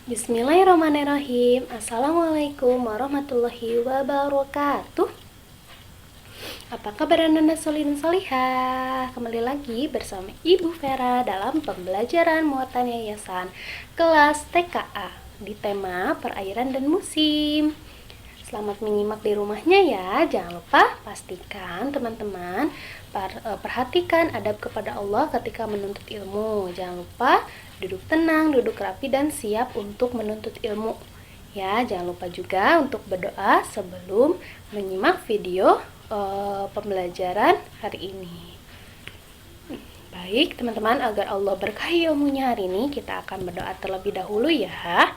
Bismillahirrahmanirrahim. Assalamualaikum warahmatullahi wabarakatuh. Apa kabar anak-anak solih dan solihah? Kembali lagi bersama Ibu Vera dalam pembelajaran muatan yayasan kelas TKA di tema perairan dan musim. Selamat menyimak di rumahnya ya. Jangan lupa pastikan teman-teman perhatikan adab kepada Allah ketika menuntut ilmu. Jangan lupa duduk tenang, duduk rapi dan siap untuk menuntut ilmu. Ya, jangan lupa juga untuk berdoa sebelum menyimak video pembelajaran hari ini. Baik, teman-teman, agar Allah berkahi ilmunya hari ini, kita akan berdoa terlebih dahulu ya.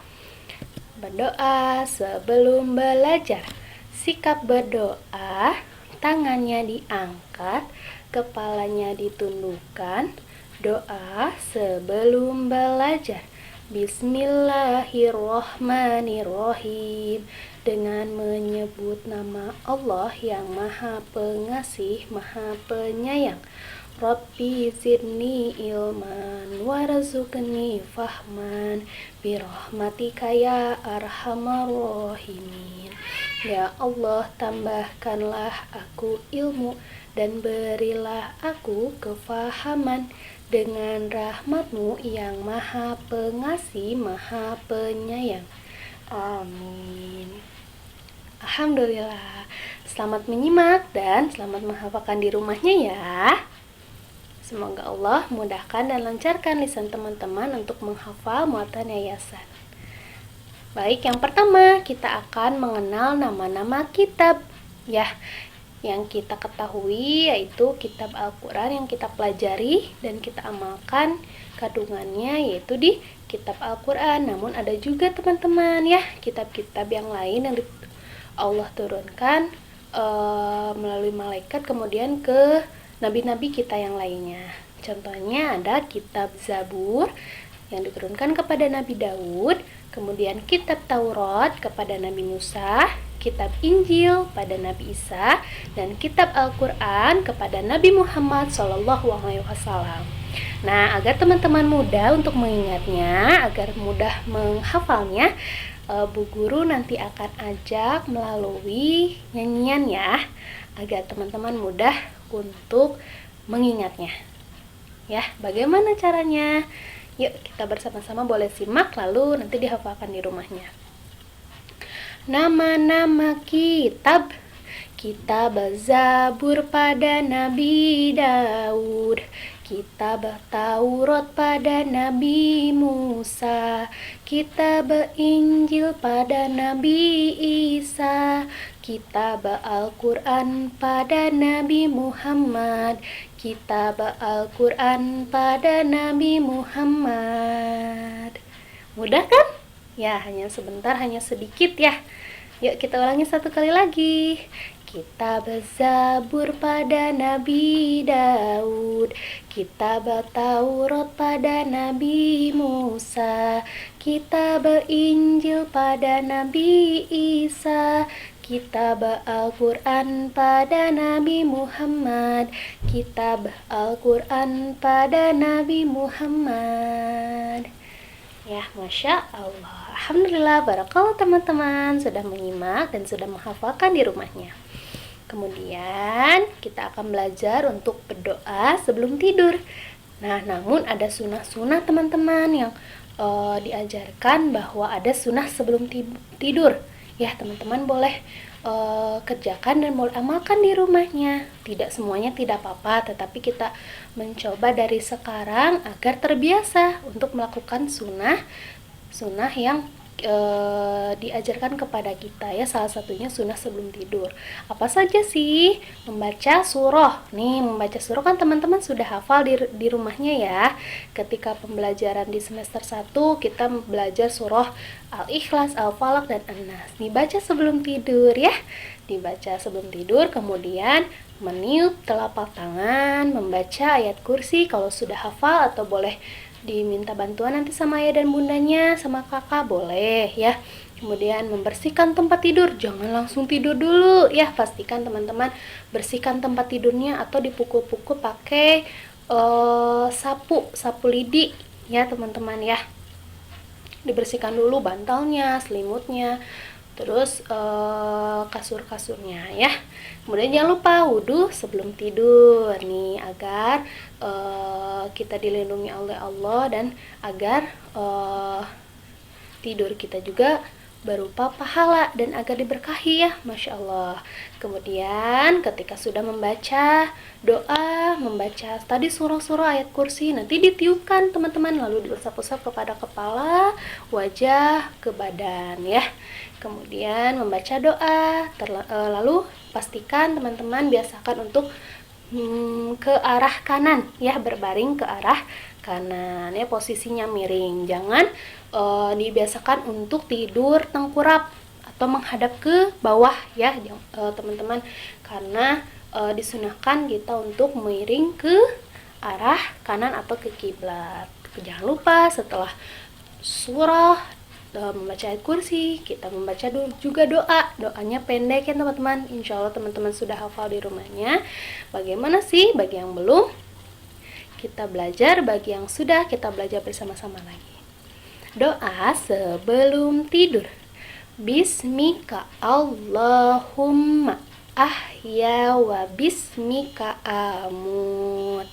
Berdoa sebelum belajar. Sikap berdoa, tangannya diangkat, kepalanya ditundukkan. Doa sebelum belajar. Bismillahirrohmanirrohim. Dengan menyebut nama Allah yang Maha Pengasih, Maha Penyayang. Rabbi zidni ilman warzuqni fahman birahmatika ya arhamar rahimin. Ya Allah, tambahkanlah aku ilmu dan berilah aku kefahaman dengan rahmat-Mu yang Maha Pengasih, Maha Penyayang. Amin. Alhamdulillah. Selamat menyimak dan selamat menghafalkan di rumahnya ya. Semoga Allah mudahkan dan lancarkan lisan teman-teman untuk menghafal muatan yayasan. Baik, yang pertama kita akan mengenal nama-nama kitab ya. Yang kita ketahui yaitu kitab Al-Quran yang kita pelajari dan kita amalkan kandungannya yaitu di kitab Al-Quran. Namun ada juga teman-teman ya kitab-kitab yang lain yang Allah turunkan melalui malaikat kemudian ke nabi-nabi kita yang lainnya. Contohnya ada kitab Zabur yang diturunkan kepada Nabi Daud, kemudian kitab Taurat kepada Nabi Musa, kitab Injil pada Nabi Isa, dan kitab Al-Quran kepada Nabi Muhammad SAW. Nah, agar teman-teman mudah untuk mengingatnya, agar mudah menghafalnya, Bu Guru nanti akan ajak melalui nyanyian ya, agar teman-teman mudah untuk mengingatnya. Ya, bagaimana caranya? Yuk, kita bersama-sama boleh simak lalu nanti dihafalkan di rumahnya. Nama-nama kitab. Kitab Zabur pada Nabi Daud, kitab Taurat pada Nabi Musa, kitab Injil pada Nabi Isa, kitab Al-Quran pada Nabi Muhammad, kitab Al-Quran pada Nabi Muhammad. Mudah kan? Ya, hanya sebentar, hanya sedikit ya. Yuk kita ulangi satu kali lagi. Kitab Zabur pada Nabi Daud, kitab Taurat pada Nabi Musa, kitab Injil pada Nabi Isa, kitab Al-Quran pada Nabi Muhammad, kitab Al-Quran pada Nabi Muhammad. Ya, Masya Allah. Alhamdulillah, barakallah teman-teman sudah menyimak dan sudah menghafalkan di rumahnya. Kemudian kita akan belajar untuk berdoa sebelum tidur. Nah, namun ada sunnah-sunnah teman-teman yang diajarkan bahwa ada sunnah sebelum tidur. Ya, teman-teman boleh kerjakan dan boleh amalkan di rumahnya. Tidak semuanya tidak apa-apa, tetapi kita mencoba dari sekarang agar terbiasa untuk melakukan sunnah yang diajarkan kepada kita ya. Salah satunya sunnah sebelum tidur. Apa saja sih? Membaca surah. Nih, membaca surah kan teman-teman sudah hafal di rumahnya ya. Ketika pembelajaran di semester 1 kita belajar surah Al-Ikhlas, Al-Falaq, dan An-Nas. Dibaca sebelum tidur ya. Dibaca sebelum tidur, kemudian meniup telapak tangan, membaca ayat kursi kalau sudah hafal, atau boleh diminta bantuan nanti sama ayah dan bundanya, sama kakak boleh ya. Kemudian membersihkan tempat tidur, jangan langsung tidur dulu ya. Pastikan teman-teman bersihkan tempat tidurnya atau dipukul-pukul pakai sapu lidi ya teman-teman ya. dibersihkan dulu bantalnya, selimutnya, terus kasur-kasurnya ya. Kemudian jangan lupa wudhu sebelum tidur nih, agar kita dilindungi oleh Allah dan agar tidur kita juga berupa pahala dan agar diberkahi ya, Masya Allah. Kemudian ketika sudah membaca doa, membaca tadi surah-surah ayat kursi, nanti ditiupkan teman-teman, lalu diusap-usap kepada kepala, wajah, ke badan ya. Kemudian membaca doa, lalu pastikan teman-teman biasakan untuk ke arah kanan ya, berbaring ke arah kanan ya, posisinya miring. Jangan dibiasakan untuk tidur tengkurap atau menghadap ke bawah ya teman-teman, karena disunahkan kita untuk miring ke arah kanan atau ke kiblat. Jangan lupa setelah surah membaca ayat kursi, kita membaca juga doanya pendek ya teman-teman. Insya Allah teman-teman sudah hafal di rumahnya. Bagaimana sih bagi yang belum? Kita belajar, bagi yang sudah kita belajar bersama-sama lagi. Doa sebelum tidur. Bismika Allahumma ahya wa bismika amut.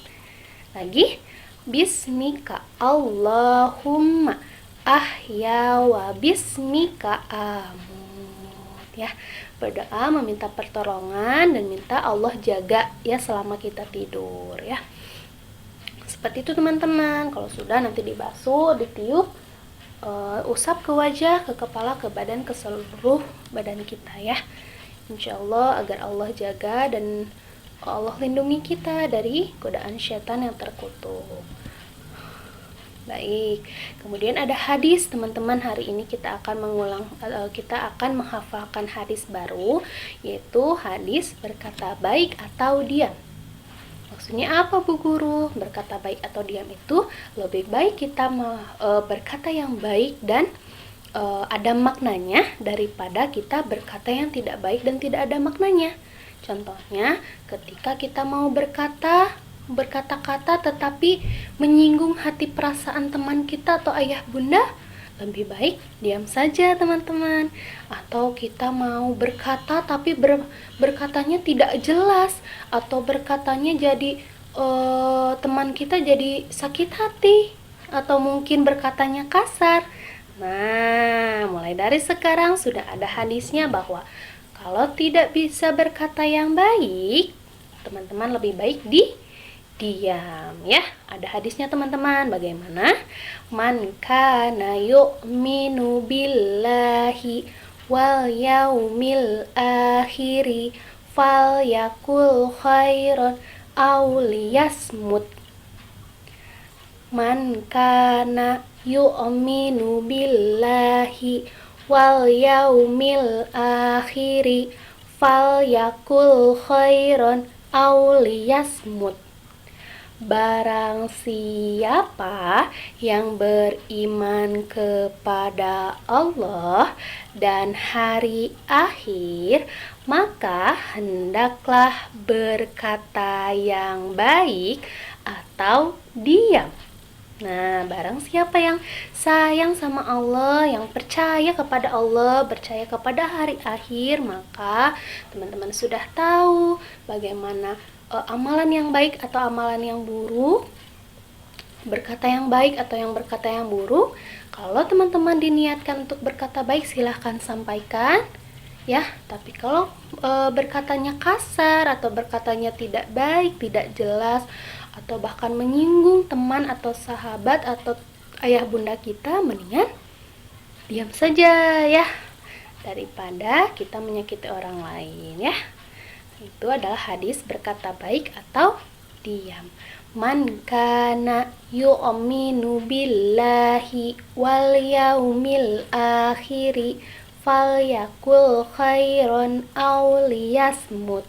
Lagi. Bismika Allahumma ahya wa bismika amut ya. Berdoa meminta pertolongan dan minta Allah jaga ya selama kita tidur ya. Seperti itu teman-teman. Kalau sudah nanti dibasuh, ditiup, usap ke wajah, ke kepala, ke badan, ke seluruh badan kita ya. Insya Allah agar Allah jaga dan Allah lindungi kita dari godaan syaitan yang terkutuk. Baik, kemudian ada hadis teman-teman. Hari ini kita akan menghafalkan hadis baru, yaitu hadis berkata baik atau diam. Maksudnya apa Bu Guru? Berkata baik atau diam itu lebih baik kita berkata yang baik dan ada maknanya daripada kita berkata yang tidak baik dan tidak ada maknanya. Contohnya ketika kita mau berkata-kata tetapi menyinggung hati perasaan teman kita atau ayah bunda, lebih baik diam saja teman-teman. Atau kita mau berkata tapi berkatanya tidak jelas, atau berkatanya jadi teman kita jadi sakit hati, atau mungkin berkatanya kasar. Nah, mulai dari sekarang sudah ada hadisnya bahwa kalau tidak bisa berkata yang baik, teman-teman lebih baik diam ya. Ada hadisnya teman-teman. Bagaimana? Man kana yu'minu billahi wal yaumil akhiri falyakul khairan aw liyasmut. Man kana yu'minu billahi wal yaumil akhiri falyakul khairan aw liyasmut. Barang siapa yang beriman kepada Allah dan hari akhir, maka hendaklah berkata yang baik atau diam. Nah, barang siapa yang sayang sama Allah, yang percaya kepada Allah, percaya kepada hari akhir, maka teman-teman sudah tahu bagaimana amalan yang baik atau amalan yang buruk, berkata yang baik atau yang berkata yang buruk. Kalau teman-teman diniatkan untuk berkata baik, silahkan sampaikan ya. Tapi kalau berkatanya kasar atau berkatanya tidak baik, tidak jelas, atau bahkan menyinggung teman atau sahabat atau ayah bunda kita, mendingan diam saja ya, daripada kita menyakiti orang lain ya. Itu adalah hadis berkata baik atau diam. Man kana yu'minu billahi wal yaumil akhiri falyakul khairan aw liyasmut.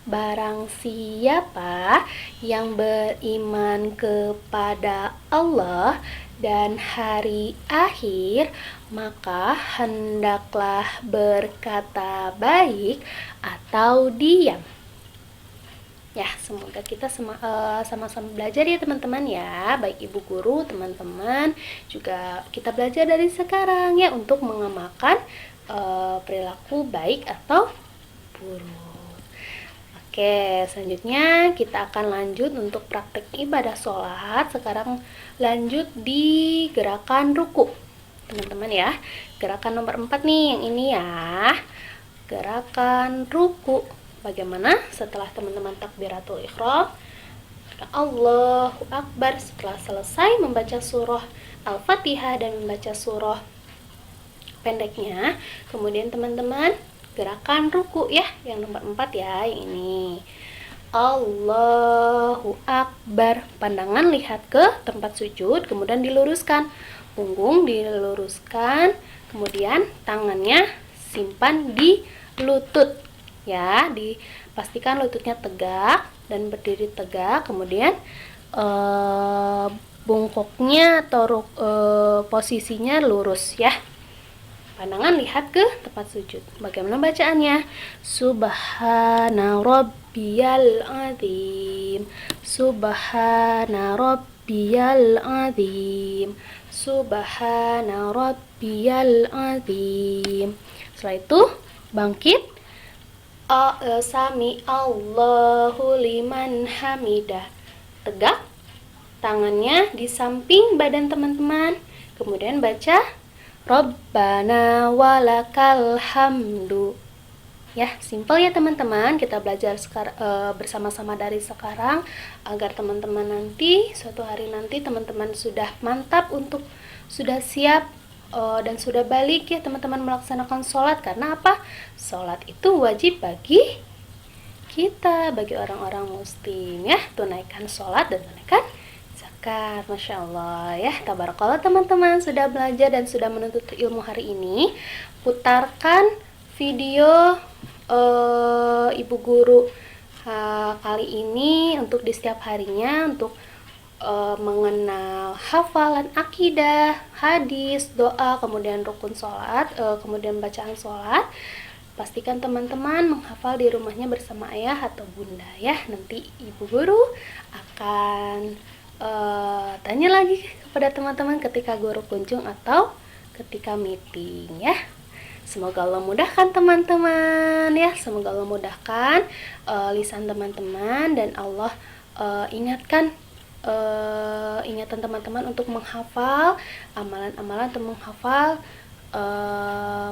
Barang siapa yang beriman kepada Allah dan hari akhir, maka hendaklah berkata baik atau diam. Ya, semoga kita sama-sama belajar ya teman-teman ya, baik ibu guru, teman-teman, juga kita belajar dari sekarang ya untuk mengamalkan perilaku baik atau buruk. Oke, selanjutnya kita akan lanjut untuk praktek ibadah sholat. Sekarang lanjut di gerakan ruku, teman-teman ya. Gerakan nomor 4 nih, yang ini ya. Gerakan ruku. Bagaimana setelah teman-teman takbiratul ihram, Allahu Akbar, setelah selesai membaca surah Al-Fatihah dan membaca surah pendeknya, kemudian teman-teman gerakan ruku ya, yang nomor 4 ya, yang ini. Allahu Akbar, pandangan lihat ke tempat sujud, kemudian diluruskan, punggung diluruskan, kemudian tangannya simpan di lutut ya, dipastikan lututnya tegak dan berdiri tegak, kemudian bungkuknya atau posisinya lurus ya. Pandangan lihat ke tempat sujud. Bagaimana bacaannya? Subhana rabbiyal azim. Subhana rabbiyal azim. Subhana rabbiyal azim. Setelah itu bangkit. Sami Allahu liman hamidah. Tegak. Tangannya di samping badan teman-teman. Kemudian baca Rabbana walakal hamdu. Ya, simpel ya teman-teman. Kita belajar bersama-sama dari sekarang agar teman-teman nanti, suatu hari nanti teman-teman sudah mantap untuk sudah siap dan sudah balik ya teman-teman melaksanakan sholat. Karena apa? Sholat itu wajib bagi kita, bagi orang-orang muslim ya. Tunaikan sholat dan tunaikan zakat. Masya Allah ya, tabarakallah teman-teman sudah belajar dan sudah menuntut ilmu hari ini. Putarkan video ibu guru kali ini untuk di setiap harinya, untuk mengenal hafalan akidah, hadis, doa, kemudian rukun sholat, kemudian bacaan sholat. Pastikan teman-teman menghafal di rumahnya bersama ayah atau bunda ya. Nanti ibu guru akan tanya lagi kepada teman-teman ketika guru kunjung atau ketika meeting ya. Semoga Allah mudahkan teman-teman ya. Semoga Allah mudahkan lisan teman-teman dan Allah ingatkan ingatan teman-teman untuk menghafal amalan-amalan atau menghafal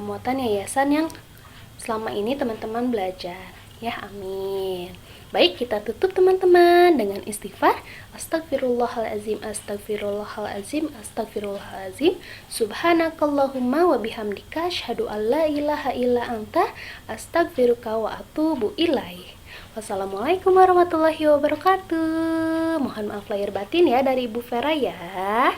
muatan yayasan yang selama ini teman-teman belajar ya. Amin. Baik, kita tutup teman-teman dengan istighfar. Astagfirullahalazim, astagfirullahalazim, astagfirullahalazim. Subhanakallahumma wa bihamdika asyhadu an la ilaha illa anta astagfiruka wa atubu ilaih. Wassalamualaikum warahmatullahi wabarakatuh. Mohon maaf lahir batin ya dari Ibu Vera ya.